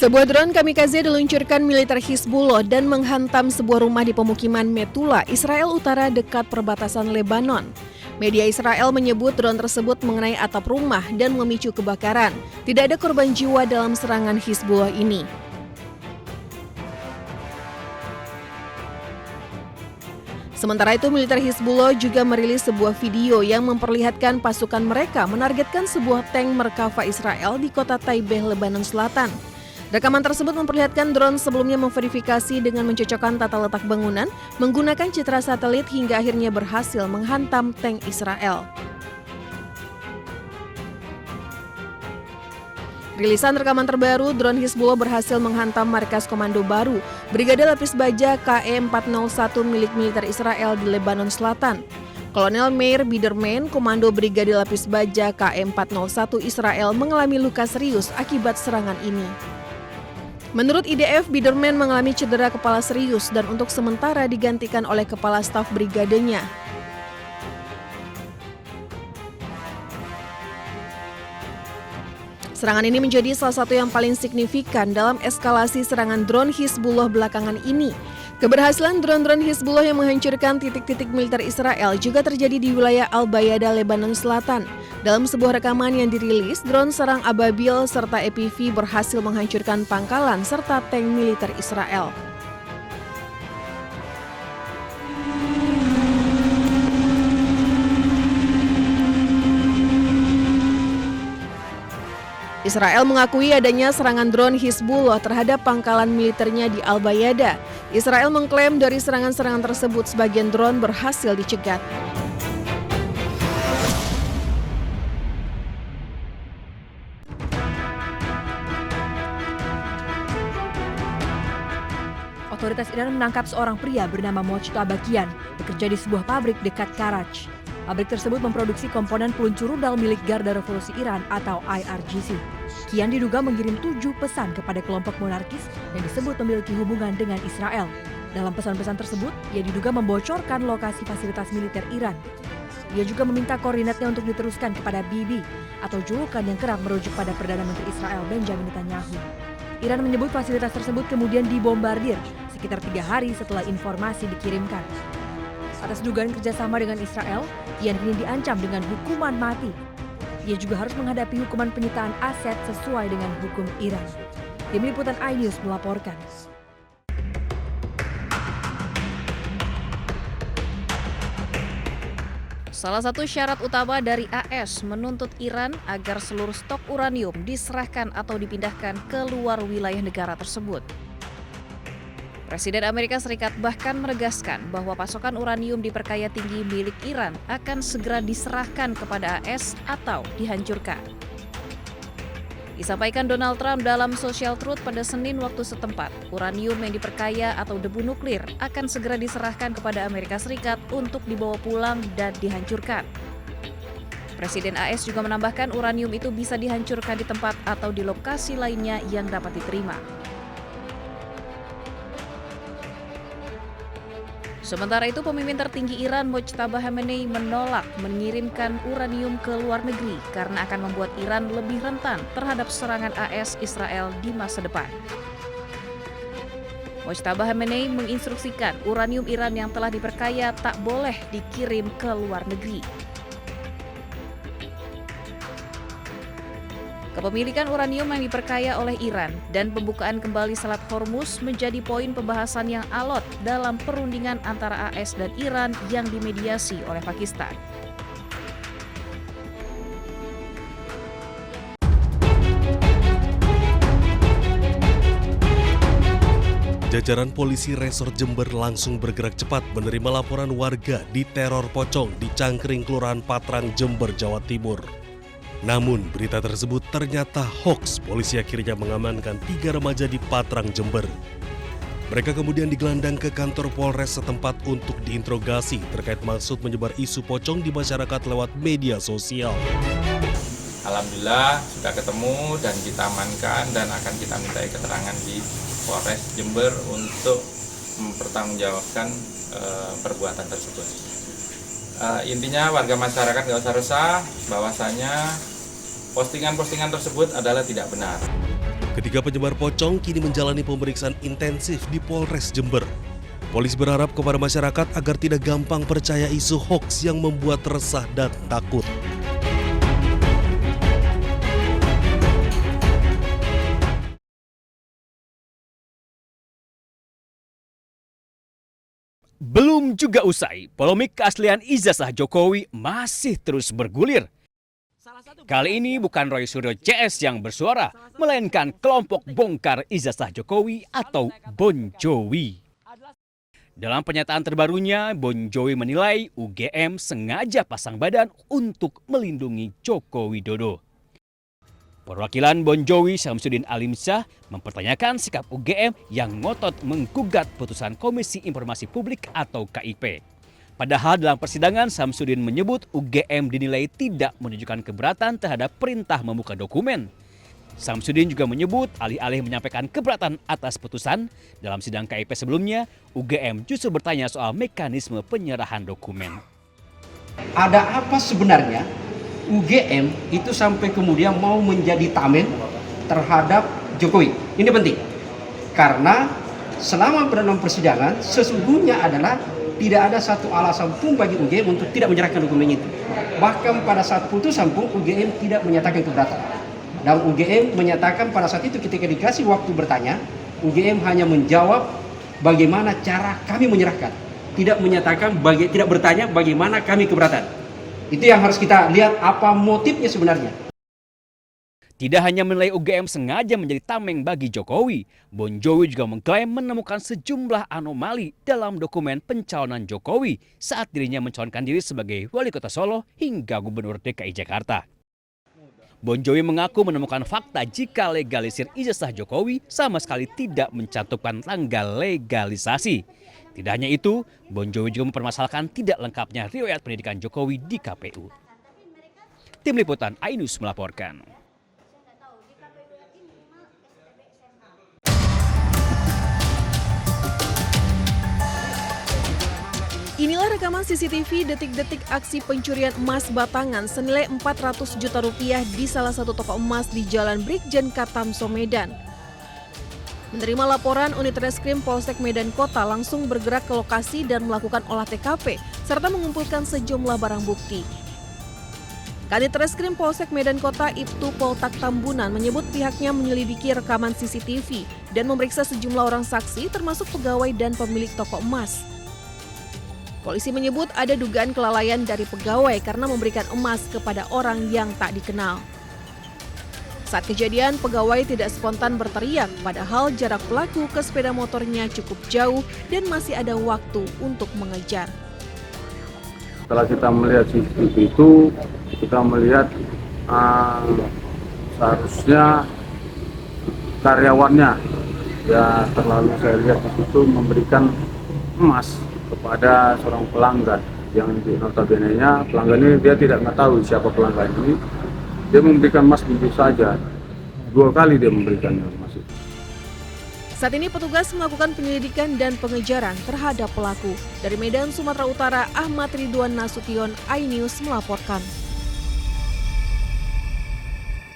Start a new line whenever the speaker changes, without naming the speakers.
Sebuah drone kamikaze diluncurkan militer Hizbullah dan menghantam sebuah rumah di pemukiman Metula, Israel Utara dekat perbatasan Lebanon. Media Israel menyebut drone tersebut mengenai atap rumah dan memicu kebakaran. Tidak ada korban jiwa dalam serangan Hizbullah ini. Sementara itu, militer Hizbullah juga merilis sebuah video yang memperlihatkan pasukan mereka menargetkan sebuah tank Merkava Israel di kota Taibeh, Lebanon Selatan. Rekaman tersebut memperlihatkan drone sebelumnya memverifikasi dengan mencocokkan tata letak bangunan menggunakan citra satelit hingga akhirnya berhasil menghantam tank Israel. Rilisan rekaman terbaru, drone Hizbullah berhasil menghantam markas komando baru Brigade Lapis Baja KE-401 milik militer Israel di Lebanon Selatan. Kolonel Meir Biderman, Komando Brigade Lapis Baja KE-401 Israel mengalami luka serius akibat serangan ini. Menurut IDF, Biderman mengalami cedera kepala serius dan untuk sementara digantikan oleh kepala staf brigadenya. Serangan ini menjadi salah satu yang paling signifikan dalam eskalasi serangan drone Hizbullah belakangan ini. Keberhasilan drone-drone Hizbullah yang menghancurkan titik-titik militer Israel juga terjadi di wilayah Al-Bayada, Lebanon Selatan. Dalam sebuah rekaman yang dirilis, drone serang Ababil serta EPV berhasil menghancurkan pangkalan serta tank militer Israel. Israel mengakui adanya serangan drone Hizbullah terhadap pangkalan militernya di Al-Bayada. Israel mengklaim dari serangan-serangan tersebut sebagian drone berhasil dicegat.
Otoritas Iran menangkap seorang pria bernama Mojtaba Kian, bekerja di sebuah pabrik dekat Karaj. Pabrik tersebut memproduksi komponen peluncur rudal milik Garda Revolusi Iran atau IRGC. Kian diduga mengirim 7 pesan kepada kelompok monarkis yang disebut memiliki hubungan dengan Israel. Dalam pesan-pesan tersebut, ia diduga membocorkan lokasi fasilitas militer Iran. Ia juga meminta koordinatnya untuk diteruskan kepada Bibi atau julukan yang kerap merujuk pada Perdana Menteri Israel Benjamin Netanyahu. Iran menyebut fasilitas tersebut kemudian dibombardir sekitar 3 hari setelah informasi dikirimkan. Atas dugaan kerjasama dengan Israel, Kian kini diancam dengan hukuman mati. Ia juga harus menghadapi hukuman penyitaan aset sesuai dengan hukum Iran. Tim Liputan iNews melaporkan.
Salah satu syarat utama dari AS menuntut Iran agar seluruh stok uranium diserahkan atau dipindahkan ke luar wilayah negara tersebut. Presiden Amerika Serikat bahkan menegaskan bahwa pasokan uranium diperkaya tinggi milik Iran akan segera diserahkan kepada AS atau dihancurkan. Disampaikan Donald Trump dalam Social Truth pada Senin waktu setempat, uranium yang diperkaya atau debu nuklir akan segera diserahkan kepada Amerika Serikat untuk dibawa pulang dan dihancurkan. Presiden AS juga menambahkan uranium itu bisa dihancurkan di tempat atau di lokasi lainnya yang dapat diterima. Sementara itu, pemimpin tertinggi Iran Mojtaba Khamenei menolak mengirimkan uranium ke luar negeri karena akan membuat Iran lebih rentan terhadap serangan AS Israel di masa depan. Mojtaba Khamenei menginstruksikan uranium Iran yang telah diperkaya tak boleh dikirim ke luar negeri. Kepemilikan uranium yang diperkaya oleh Iran dan pembukaan kembali Selat Hormuz menjadi poin pembahasan yang alot dalam perundingan antara AS dan Iran yang dimediasi oleh Pakistan.
Jajaran polisi Resort Jember langsung bergerak cepat menerima laporan warga diteror pocong di Cangkring, Kelurahan Patrang, Jember, Jawa Timur. Namun berita tersebut ternyata hoaks. Polisi akhirnya mengamankan 3 remaja di Patrang, Jember. Mereka kemudian digelandang ke kantor Polres setempat untuk diinterogasi terkait maksud menyebar isu pocong di masyarakat lewat media sosial.
Alhamdulillah sudah ketemu dan kita amankan dan akan kita minta keterangan di Polres Jember untuk mempertanggungjawabkan perbuatan tersebut. Intinya warga masyarakat nggak usah resah bahwasanya postingan-postingan tersebut adalah tidak benar.
Ketiga penyebar pocong kini menjalani pemeriksaan intensif di Polres Jember. Polisi berharap kepada masyarakat agar tidak gampang percaya isu hoaks yang membuat resah dan takut.
Belum juga usai, polemik keaslian ijazah Jokowi masih terus bergulir. Kali ini bukan Roy Suryo CS yang bersuara, melainkan kelompok bongkar ijazah Jokowi atau Bon Jowi. Dalam pernyataan terbarunya, Bon Jowi menilai UGM sengaja pasang badan untuk melindungi Joko Widodo. Perwakilan Bon Jowi Syamsuddin Alimsyah mempertanyakan sikap UGM yang ngotot menggugat putusan Komisi Informasi Publik atau KIP. Padahal dalam persidangan Syamsuddin menyebut UGM dinilai tidak menunjukkan keberatan terhadap perintah membuka dokumen. Syamsuddin juga menyebut alih-alih menyampaikan keberatan atas putusan, dalam sidang KIP sebelumnya, UGM justru bertanya soal mekanisme penyerahan dokumen.
Ada apa sebenarnya UGM itu sampai kemudian mau menjadi tameng terhadap Jokowi? Ini penting, karena selama dalam persidangan sesungguhnya adalah tidak ada satu alasan pun bagi UGM untuk tidak menyerahkan dokumen itu. Bahkan pada saat putusan pun UGM tidak menyatakan keberatan. Dan UGM menyatakan pada saat itu ketika dikasih waktu bertanya, UGM hanya menjawab bagaimana cara kami menyerahkan. Tidak menyatakan, tidak bertanya bagaimana kami keberatan. Itu yang harus kita lihat apa motifnya sebenarnya.
Tidak hanya menilai UGM sengaja menjadi tameng bagi Jokowi, Bon Jowi juga mengklaim menemukan sejumlah anomali dalam dokumen pencalonan Jokowi saat dirinya mencalonkan diri sebagai wali kota Solo hingga gubernur DKI Jakarta. Bon Jowi mengaku menemukan fakta jika legalisir ijazah Jokowi sama sekali tidak mencantumkan tanggal legalisasi. Tidak hanya itu, Bon Jowi juga mempermasalahkan tidak lengkapnya riwayat pendidikan Jokowi di KPU. Tim Liputan Ainus melaporkan.
Inilah rekaman CCTV detik-detik aksi pencurian emas batangan senilai 400 juta rupiah di salah satu toko emas di Jalan Brigjen Katamso, Medan. Menerima laporan, unit reskrim Polsek Medan Kota langsung bergerak ke lokasi dan melakukan olah TKP serta mengumpulkan sejumlah barang bukti. Kanit Reskrim Polsek Medan Kota Ibtu Poltak Tambunan menyebut pihaknya menyelidiki rekaman CCTV dan memeriksa sejumlah orang saksi termasuk pegawai dan pemilik toko emas. Polisi menyebut ada dugaan kelalaian dari pegawai karena memberikan emas kepada orang yang tak dikenal. Saat kejadian, pegawai tidak spontan berteriak, padahal jarak pelaku ke sepeda motornya cukup jauh dan masih ada waktu untuk mengejar.
Setelah kita melihat CCTV itu, kita melihat seharusnya karyawannya ya terlalu saya lihat di situ memberikan emas kepada seorang pelanggan yang notabene-nya pelanggan ini dia tidak tahu siapa pelanggan ini. Dia memberikan emas begitu saja. 2 kali dia memberikan emas itu.
Saat ini petugas melakukan penyelidikan dan pengejaran terhadap pelaku. Dari Medan, Sumatera Utara, Ahmad Ridwan Nasution, iNews melaporkan.